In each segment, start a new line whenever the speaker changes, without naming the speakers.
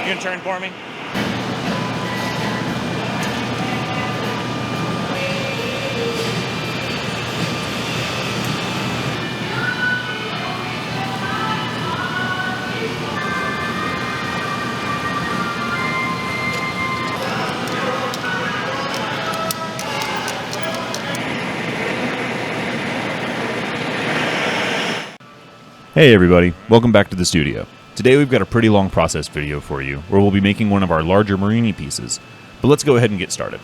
You can turn for me?
Hey everybody, welcome back to the studio. Today we've got a pretty long process video for you, where we'll be making one of our larger murrine pieces. But let's go ahead and get started.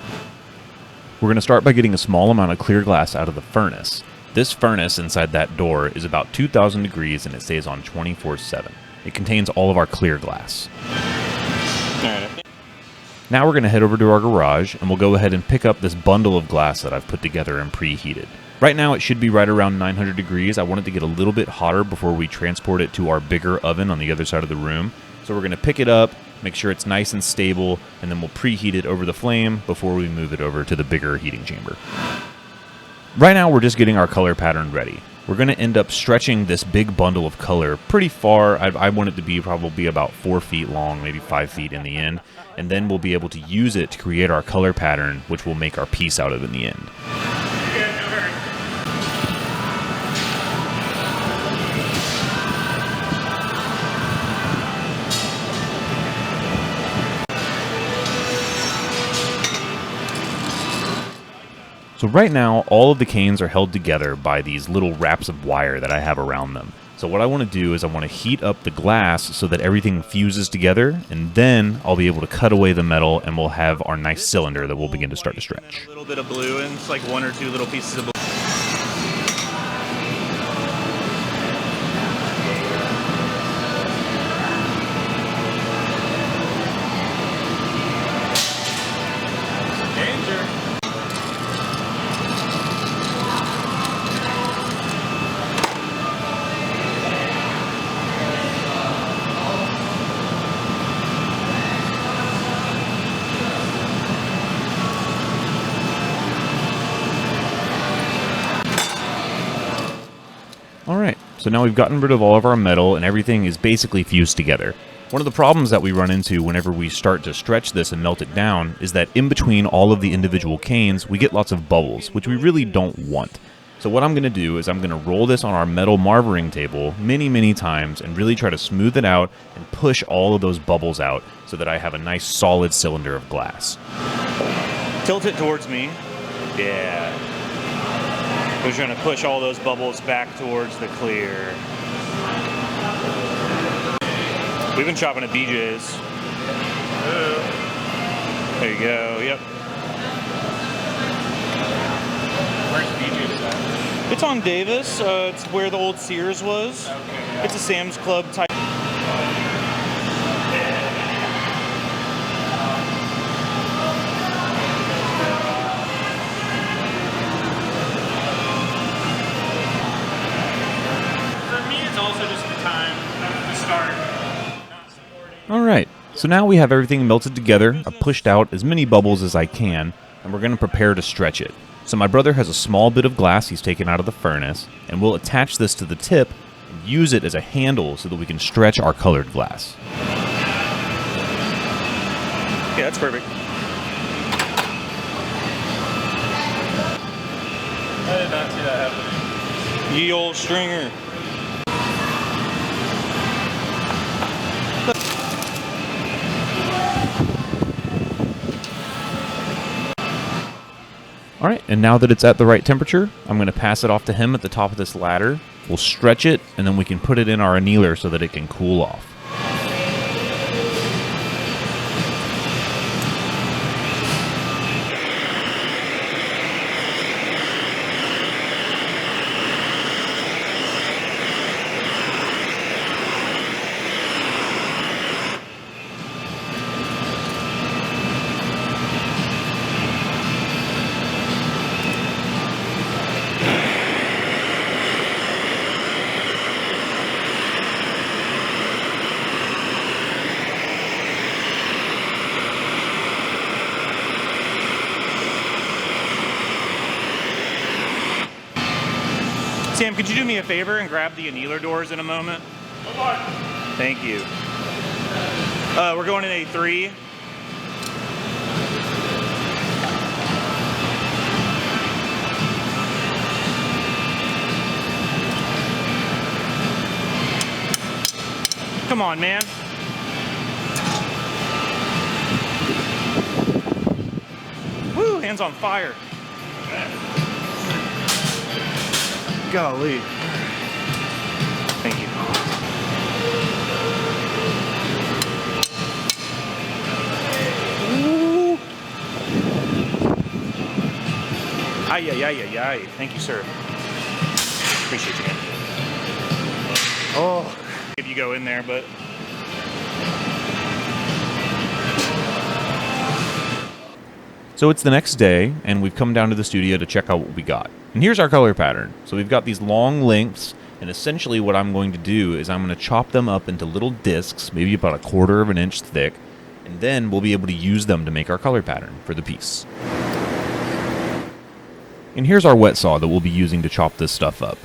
We're going to start by getting a small amount of clear glass out of the furnace. This furnace inside that door is about 2,000 degrees and it stays on 24/7. It contains all of our clear glass. Now we're going to head over to our garage and we'll go ahead and pick up this bundle of glass that I've put together and preheated. Right now it should be right around 900 degrees. I want it to get a little bit hotter before we transport it to our bigger oven on the other side of the room. So we're going to pick it up, make sure it's nice and stable, and then we'll preheat it over the flame before we move it over to the bigger heating chamber. Right now we're just getting our color pattern ready. We're going to end up stretching this big bundle of color pretty far. I want it to be probably about 4 feet long, maybe 5 feet in the end. And then we'll be able to use it to create our color pattern, which we'll make our piece out of in the end. So right now, all of the canes are held together by these little wraps of wire that I have around them. So what I want to do is I want to heat up the glass so that everything fuses together, and then I'll be able to cut away the metal and we'll have our nice cylinder that we'll begin to start to stretch.
A little bit of blue, and it's like 1 or 2 little pieces of blue.
Alright, so now we've gotten rid of all of our metal and everything is basically fused together. One of the problems that we run into whenever we start to stretch this and melt it down is that in between all of the individual canes, we get lots of bubbles, which we really don't want. So what I'm going to do is I'm going to roll this on our metal marvering table many times and really try to smooth it out and push all of those bubbles out so that I have a nice solid cylinder of glass.
Tilt it towards me. Yeah. We're trying to push all those bubbles back towards the clear. We've been chopping at BJ's. There you go, yep.
Where's BJ's at?
It's on Davis. It's where the old Sears was.
Okay, yeah.
It's a Sam's Club type.
Alright, so now we have everything melted together. I've pushed out as many bubbles as I can, and we're going to prepare to stretch it. So my brother has a small bit of glass he's taken out of the furnace, and we'll attach this to the tip and use it as a handle so that we can stretch our colored glass.
Yeah, that's perfect.
I did not see that happening.
Ye old stringer.
Alright, and now that it's at the right temperature, I'm going to pass it off to him at the top of this ladder. We'll stretch it, and then we can put it in our annealer so that it can cool off.
Sam, could you do me a favor and grab the annealer doors in a moment?
Come on.
Thank you. We're going in A3. Come on, man. Woo, hands on fire. Golly. Thank you. Ooh. Ay, ay, ay, ay, ay. Thank you, sir. Appreciate you, man. Oh. If you go in there, but
So it's the next day, and we've come down to the studio to check out what we got. And here's our color pattern. So we've got these long lengths, and essentially what I'm going to do is I'm going to chop them up into little discs, maybe about 1/4 of an inch thick, and then we'll be able to use them to make our color pattern for the piece. And here's our wet saw that we'll be using to chop this stuff up.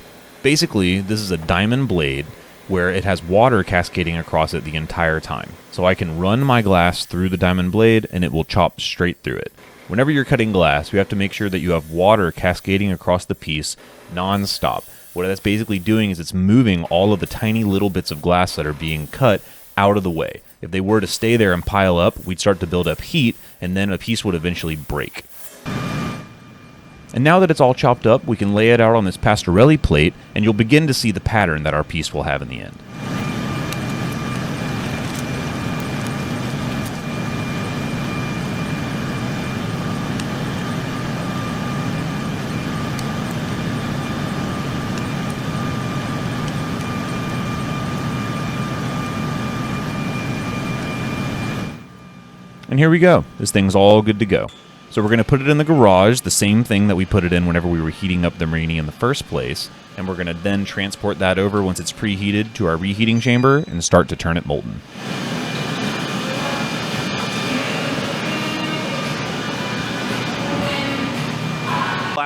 Basically, this is a diamond blade where it has water cascading across it the entire time. So I can run my glass through the diamond blade and it will chop straight through it. Whenever you're cutting glass, you have to make sure that you have water cascading across the piece non-stop. What that's basically doing is it's moving all of the tiny little bits of glass that are being cut out of the way. If they were to stay there and pile up, we'd start to build up heat, and then a piece would eventually break. And now that it's all chopped up, we can lay it out on this pastorelli plate, and you'll begin to see the pattern that our piece will have in the end. And here we go. This thing's all good to go. So we're going to put it in the garage, the same thing that we put it in whenever we were heating up the murrine in the first place. And we're going to then transport that over once it's preheated to our reheating chamber and start to turn it molten.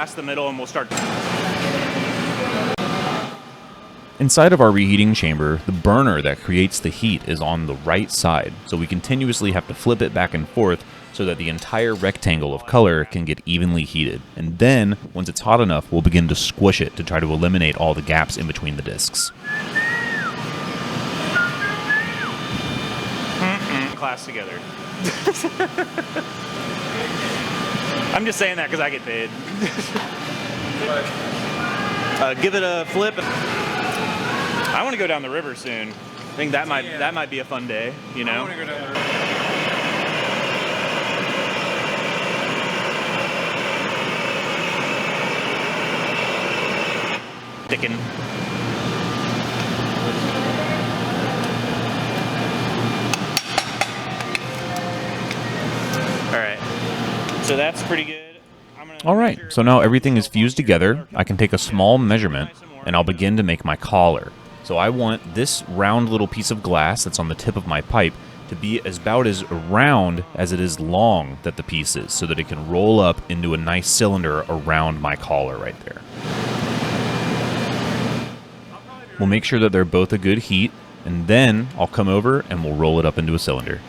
blast the middle and we'll start.
Inside of our reheating chamber, the burner that creates the heat is on the right side, so we continuously have to flip it back and forth so that the entire rectangle of color can get evenly heated. And then, once it's hot enough, we'll begin to squish it to try to eliminate all the gaps in between the discs.
Class together. I'm just saying that because I get paid. Give it a flip. I want to go down the river soon. I think that might be a fun day, you know?
I want to go down the river.
Sticking. All right. So that's pretty good.
All right, so now everything is fused together. I can take a small measurement and I'll begin to make my collar. So I want this round little piece of glass that's on the tip of my pipe to be about as round as it is long that the piece is, so that it can roll up into a nice cylinder around my collar right there. We'll make sure that they're both a good heat, and then I'll come over and we'll roll it up into a cylinder.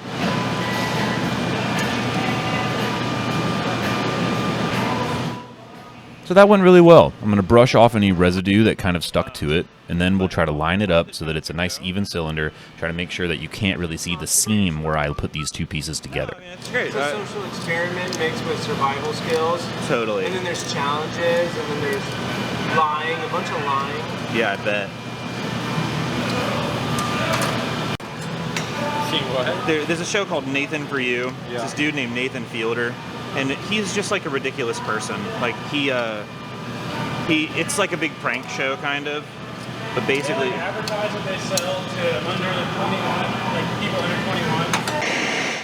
So that went really well. I'm going to brush off any residue that kind of stuck to it, and then we'll try to line it up so that it's a nice even cylinder, try to make sure that you can't really see the seam where I put these two pieces together.
It's great.
It's a social experiment mixed with survival skills.
Totally.
And then there's challenges, and then there's lying, a bunch of lying.
Yeah, I bet.
See what?
There's a show called Nathan For You.
Yeah.
It's this dude named Nathan Fielder, and he's just like a ridiculous person. Like it's like a big prank show kind of, but basically.
They advertise what they sell to under 21, like people under 21.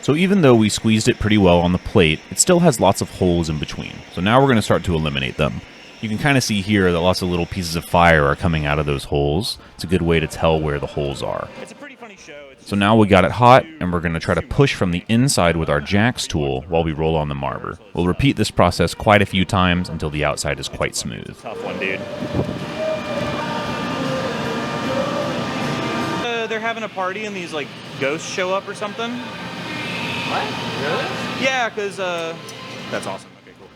So even though we squeezed it pretty well on the plate, it still has lots of holes in between. So now we're going to start to eliminate them. You can kind of see here that lots of little pieces of fire are coming out of those holes. It's a good way to tell where the holes are.
It's a pretty funny show.
So now we got it hot, and we're going to try to push from the inside with our jacks tool while we roll on the marber. We'll repeat this process quite a few times until the outside is quite smooth.
Tough one, dude. They're having a party in these like ghosts show up or something.
What? Really?
Yeah, because that's awesome. Okay, cool.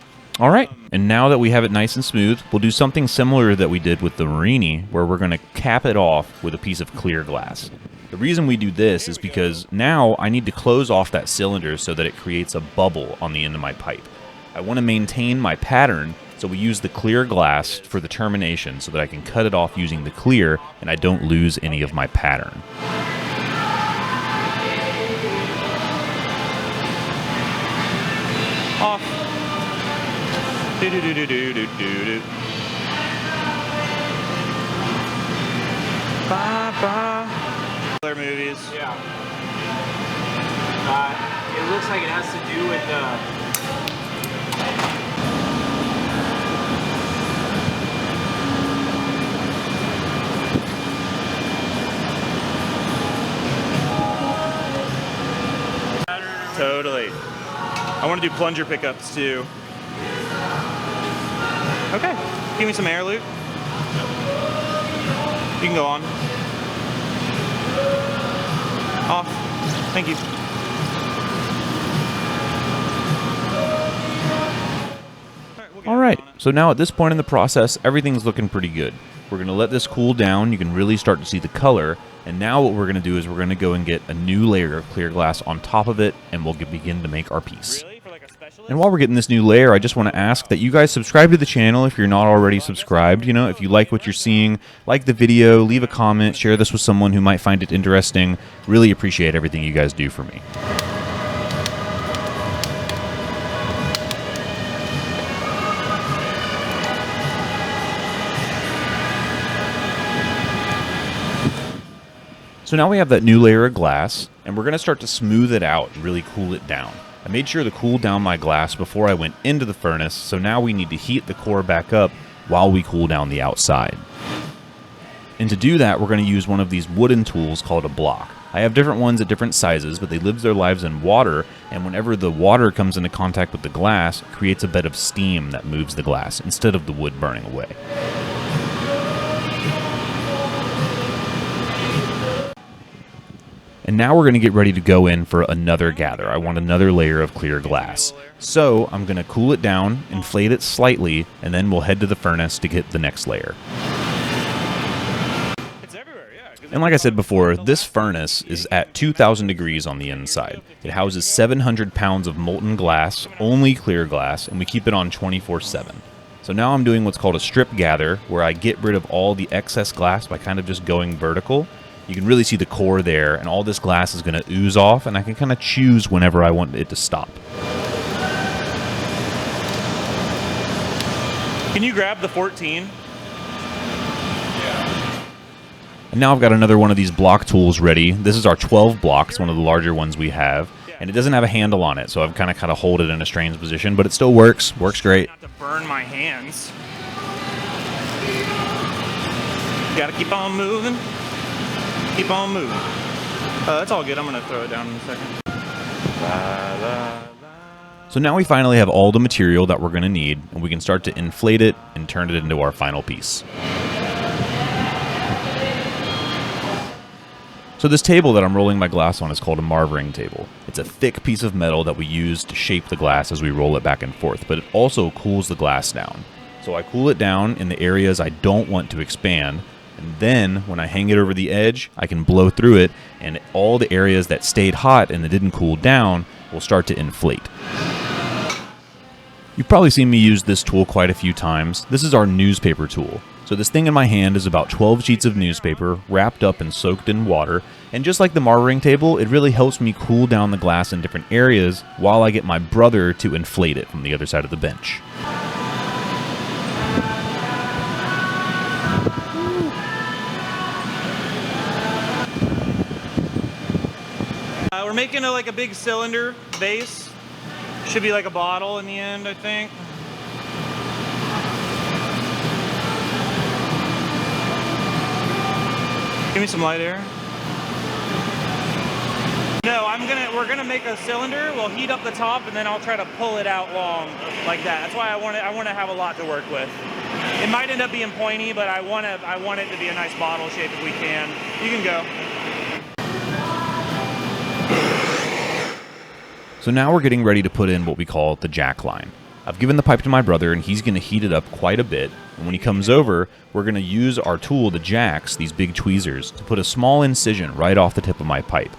All right, and now that we have it nice and smooth, we'll do something similar that we did with the murrine, where we're going to cap it off with a piece of clear glass. The reason we do this is because now I need to close off that cylinder so that it creates a bubble on the end of my pipe. I want to maintain my pattern, so we use the clear glass for the termination so that I can cut it off using the clear and I don't lose any of my pattern.
Off. Do do do do do do do do. Ba ba. Other movies.
Yeah. It looks like it has to do with
Totally. I want to do plunger pickups too. Okay. Give me some air, Luke. You can go on. Off. Thank you.
All right, so now at this point in the process, everything's looking pretty good. We're going to let this cool down. You can really start to see the color. And now what we're going to do is we're going to go and get a new layer of clear glass on top of it, and we'll begin to make our piece.
Really? For like a specialist?
And while we're getting this new layer, I just want to ask that you guys subscribe to the channel if you're not already subscribed. You know, if you like what you're seeing, like the video, leave a comment, share this with someone who might find it interesting. Really appreciate everything you guys do for me. So now we have that new layer of glass, and we're going to start to smooth it out and really cool it down. I made sure to cool down my glass before I went into the furnace, so now we need to heat the core back up while we cool down the outside. And to do that, we're going to use one of these wooden tools called a block. I have different ones at different sizes, but they live their lives in water, and whenever the water comes into contact with the glass, it creates a bed of steam that moves the glass instead of the wood burning away. And now we're going to get ready to go in for another gather. I want another layer of clear glass. So I'm going to cool it down, inflate it slightly, and then we'll head to the furnace to get the next layer.
It's everywhere, yeah.
And like I said before, this furnace is at 2,000 degrees on the inside. It houses 700 pounds of molten glass, only clear glass, and we keep it on 24/7. So now I'm doing what's called a strip gather, where I get rid of all the excess glass by kind of just going vertical. You can really see the core there, and all this glass is going to ooze off, and I can kind of choose whenever I want it to stop.
Can you grab the 14?
And now I've got another one of these block tools ready. This is our 12 blocks, one of the larger ones we have, and it doesn't have a handle on it, so I've kind of hold it in a strange position, but it still works great.
Not to burn my hands. Gotta keep on moving. Keep on moving. That's all good. I'm going to throw it down in a second.
So now we finally have all the material that we're going to need, and we can start to inflate it and turn it into our final piece. So this table that I'm rolling my glass on is called a murrine table. It's a thick piece of metal that we use to shape the glass as we roll it back and forth, but it also cools the glass down. So I cool it down in the areas I don't want to expand, and then when I hang it over the edge, I can blow through it, and all the areas that stayed hot and that didn't cool down will start to inflate. You've probably seen me use this tool quite a few times. This is our newspaper tool. So this thing in my hand is about 12 sheets of newspaper wrapped up and soaked in water, and just like the murrine table, it really helps me cool down the glass in different areas while I get my brother to inflate it from the other side of the bench.
We're making like a big cylinder vase. Should be like a bottle in the end, I think. Give me some light air. No, we're gonna make a cylinder. We'll heat up the top, and then I'll try to pull it out long like that. That's why I want to have a lot to work with. It might end up being pointy, but I want it to be a nice bottle shape if we can. You can go.
So now we're getting ready to put in what we call the jack line. I've given the pipe to my brother, and he's going to heat it up quite a bit. And when he comes over, we're going to use our tool, the jacks, these big tweezers, to put a small incision right off the tip of my pipe.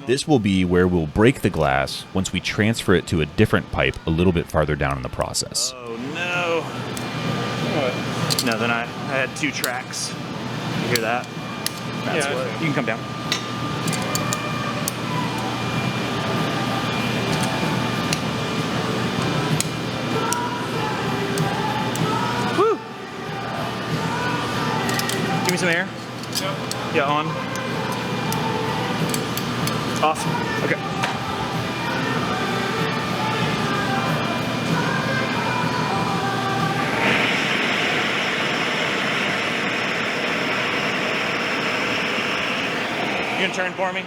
This will be where we'll break the glass once we transfer it to a different pipe a little bit farther down in the process.
Oh no. What? No, then I had 2 tracks. You hear that? That's
Yeah,
what. You can come down. Woo! Give me some air.
Yep.
Yeah, on. Off. Okay. You gonna turn for me?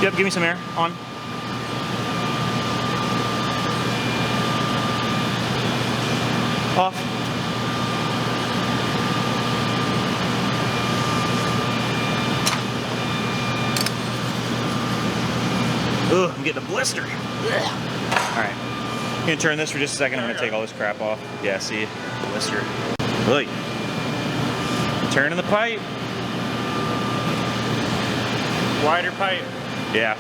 Yep, give me some air. On. Off. Ugh, I'm getting a blister. Alright. I'm gonna turn this for just a second. I'm gonna take all this crap off. Yeah, see? Blister. Look. Turning the pipe.
Wider pipe.
Yeah.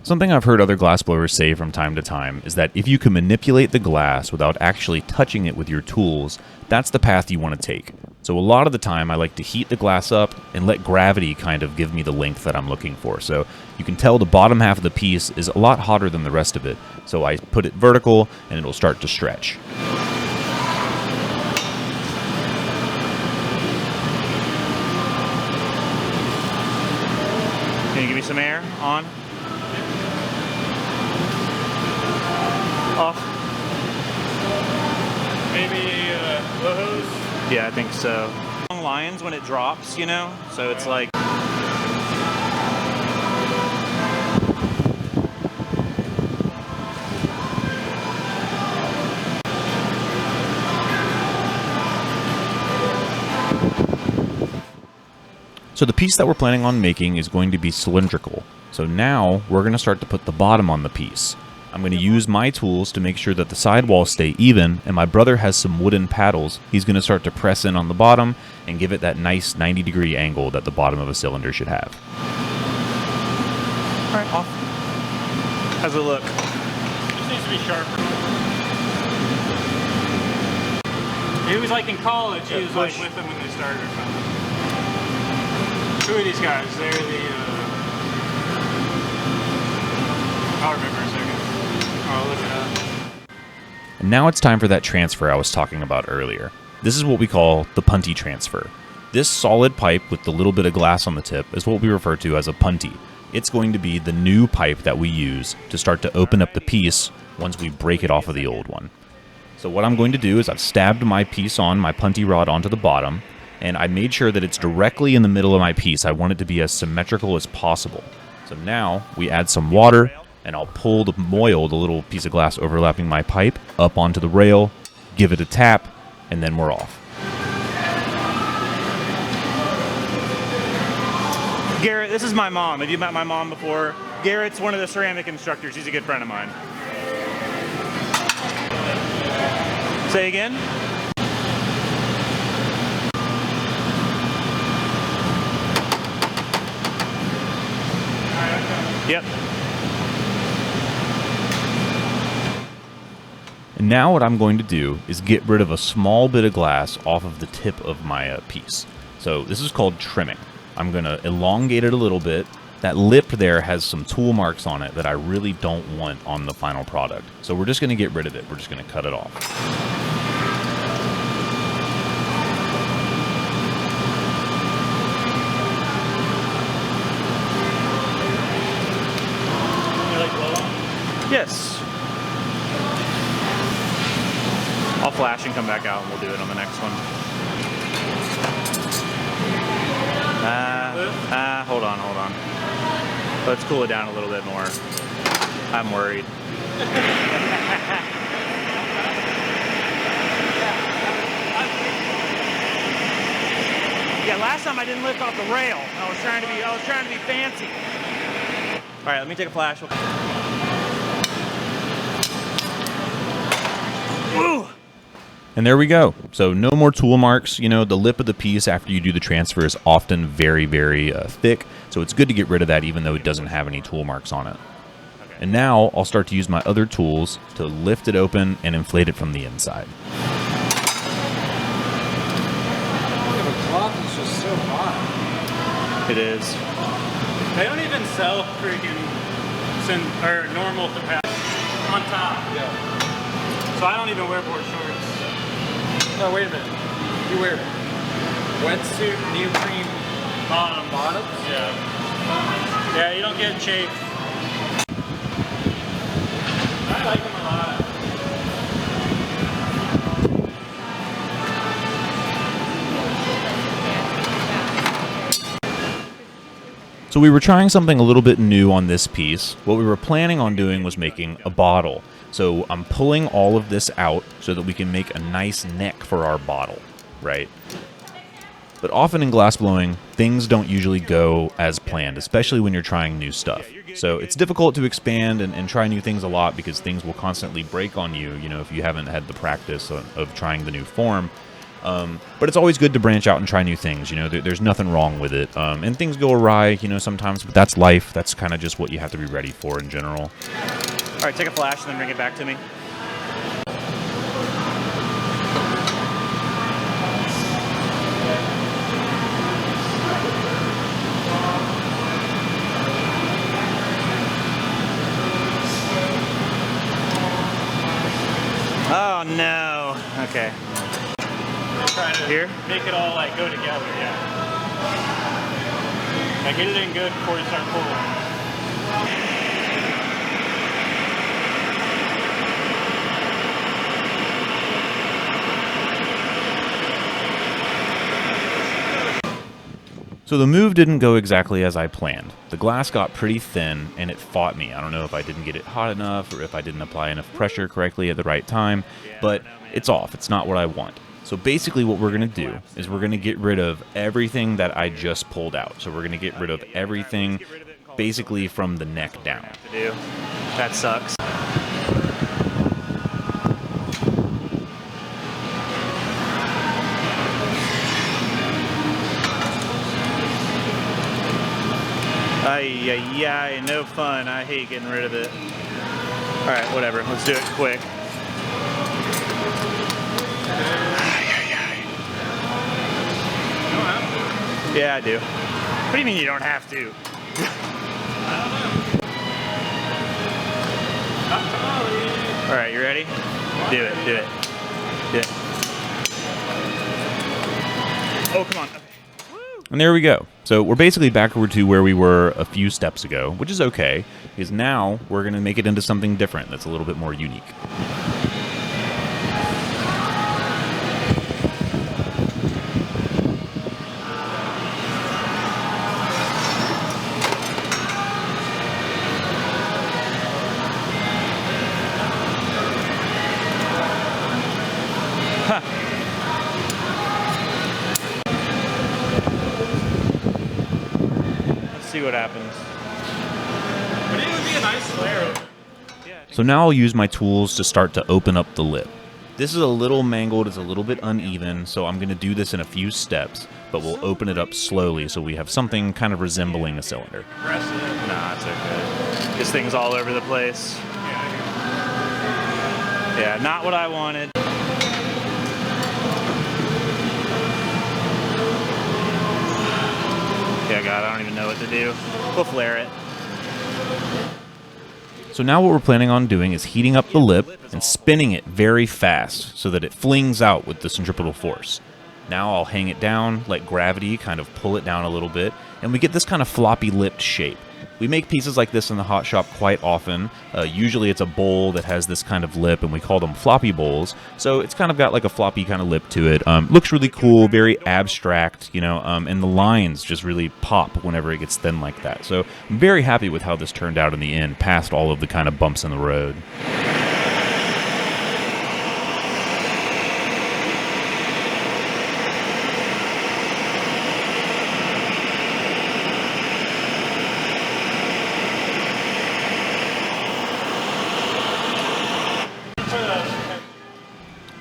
Something I've heard other glassblowers say from time to time is that if you can manipulate the glass without actually touching it with your tools, that's the path you want to take. So a lot of the time I like to heat the glass up and let gravity kind of give me the length that I'm looking for. So you can tell the bottom half of the piece is a lot hotter than the rest of it. So I put it vertical and it'll start to stretch.
Can you give me some air? On. Off.
Maybe low hose.
Yeah, I think so. Long lines when it drops, you know? So it's like...
So the piece that we're planning on making is going to be cylindrical. So now we're going to start to put the bottom on the piece. I'm going to use my tools to make sure that the sidewalls stay even, and my brother has some wooden paddles. He's going to start to press in on the bottom and give it that nice 90-degree angle that the bottom of a cylinder should have.
All right, off. How's it look?
This needs to be sharper. He was like in college, he was like with them when they started or something. Who are these guys? They're the, I'll remember in a second. I'll look it up.
And now it's time for that transfer I was talking about earlier. This is what we call the punty transfer. This solid pipe with the little bit of glass on the tip is what we refer to as a punty. It's going to be the new pipe that we use to start to open up the piece once we break it off of the old one. So what I'm going to do is I've stabbed my piece on, my punty rod onto the bottom, and I made sure that it's directly in the middle of my piece. I want it to be as symmetrical as possible. So now we add some water, and I'll pull the moil, the little piece of glass overlapping my pipe, up onto the rail, give it a tap, and then we're off.
Garrett, this is my mom. Have you met my mom before? Garrett's one of the ceramic instructors. He's a good friend of mine. Say again? Yep.
And now what I'm going to do is get rid of a small bit of glass off of the tip of my piece. So this is called trimming. I'm going to elongate it a little bit. That lip there has some tool marks on it that I really don't want on the final product. So we're just going to get rid of it. We're just going to cut it off.
Yes. I'll flash and come back out and we'll do it on the next one. hold on. Let's cool it down a little bit more. I'm worried. Yeah, last time I didn't lift off the rail. I was trying to be fancy. All right, let me take a flash. Woo!
And there we go. So no more tool marks. You know, the lip of the piece after you do the transfer is often very, very thick. So it's good to get rid of that even though it doesn't have any tool marks on it.
Okay.
And now I'll start to use my other tools to lift it open and inflate it from the inside.
The cloth is just so hot.
It is.
They don't even sell freaking normal capacity on top.
Yeah.
So I don't even wear board shorts.
No, wait a minute. You wear wetsuit, neoprene bottoms?
Yeah. Yeah, you don't get chafe. I like them a lot.
So we were trying something a little bit new on this piece. What we were planning on doing was making a bottle. So I'm pulling all of this out so that we can make a nice neck for our bottle, right? But often in glass blowing, things don't usually go as planned, especially when you're trying new stuff. So it's difficult to expand and try new things a lot because things will constantly break on you, you know, if you haven't had the practice of trying the new form. But it's always good to branch out and try new things, you know, there's nothing wrong with it. And things go awry, you know, sometimes, but that's life. That's kind of just what you have to be ready for in general.
All right, take a flash and then bring it back to me. Oh no. Okay.
Trying to
Here?
make it all like go together, yeah. Like get it in good before you start pulling.
So the move didn't go exactly as I planned. The glass got pretty thin and it fought me. I don't know if I didn't get it hot enough or if I didn't apply enough pressure correctly at the right time, but it's off. It's not what I want. So basically what we're going to do is we're going to get rid of everything that I just pulled out. So we're going to get rid of everything basically from the neck down.
That sucks. Ay, no fun. I hate getting rid of it. All right, whatever. Let's do it quick. Yeah, I do. What do you mean you don't have to? All right, you ready? Do it, do it. Do it. Oh, come on. Okay.
And there we go. So we're basically backward to where we were a few steps ago, which is okay, because now we're going to make it into something different that's a little bit more unique.
See what happens.
But it would be a nice flare.
So now I'll use my tools to start to open up the lip. This is a little mangled, it's a little bit uneven, so I'm going to do this in a few steps, but we'll open it up slowly so we have something kind of resembling a cylinder.
Nah, it's okay. This thing's all over the place. Yeah, not what I wanted. Yeah, God, I don't even know what to do. We'll flare it.
So now what we're planning on doing is heating up the lip and spinning it very fast so that it flings out with the centripetal force. Now I'll hang it down, let gravity kind of pull it down a little bit, and we get this kind of floppy lipped shape. We make pieces like this in the hot shop quite often. Usually it's a bowl that has this kind of lip, and we call them floppy bowls. So it's kind of got like a floppy kind of lip to it. Looks really cool, very abstract, you know, and the lines just really pop whenever it gets thin like that. So I'm very happy with how this turned out in the end, past all of the kind of bumps in the road.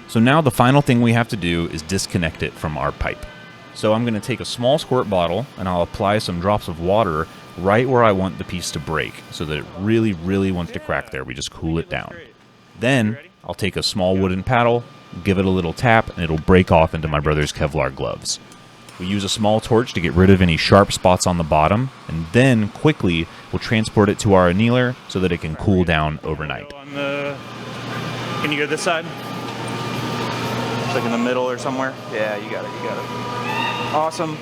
So now the final thing we have to do is disconnect it from our pipe. So I'm going to take a small squirt bottle and I'll apply some drops of water right where I want the piece to break so that it really, really wants to crack there. We just cool it down. Then I'll take a small wooden paddle, give it a little tap, and it'll break off into my brother's Kevlar gloves. We use a small torch to get rid of any sharp spots on the bottom, and then quickly we'll transport it to our annealer so that it can cool down overnight.
Can you go this side? Like in the middle or somewhere? Yeah, you got it, you got it. Awesome.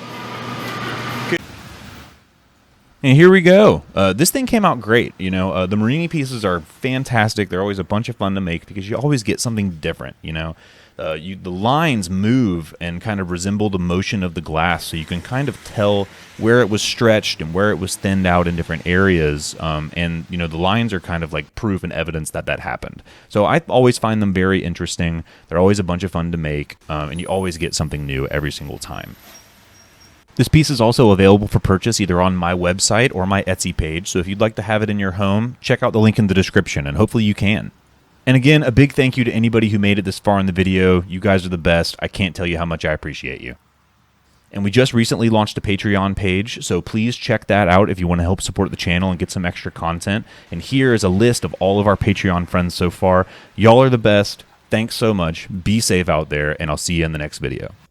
And here we go. This thing came out great. You know, the murrine pieces are fantastic. They're always a bunch of fun to make because you always get something different, you know. The lines move and kind of resemble the motion of the glass, so you can kind of tell where it was stretched and where it was thinned out in different areas. And, you know, the lines are kind of like proof and evidence that that happened. So I always find them very interesting. They're always a bunch of fun to make, and you always get something new every single time. This piece is also available for purchase either on my website or my Etsy page, so if you'd like to have it in your home, check out the link in the description, and hopefully you can. And again, a big thank you to anybody who made it this far in the video. You guys are the best. I can't tell you how much I appreciate you. And we just recently launched a Patreon page, so please check that out if you want to help support the channel and get some extra content. And here is a list of all of our Patreon friends so far. Y'all are the best. Thanks so much. Be safe out there, and I'll see you in the next video.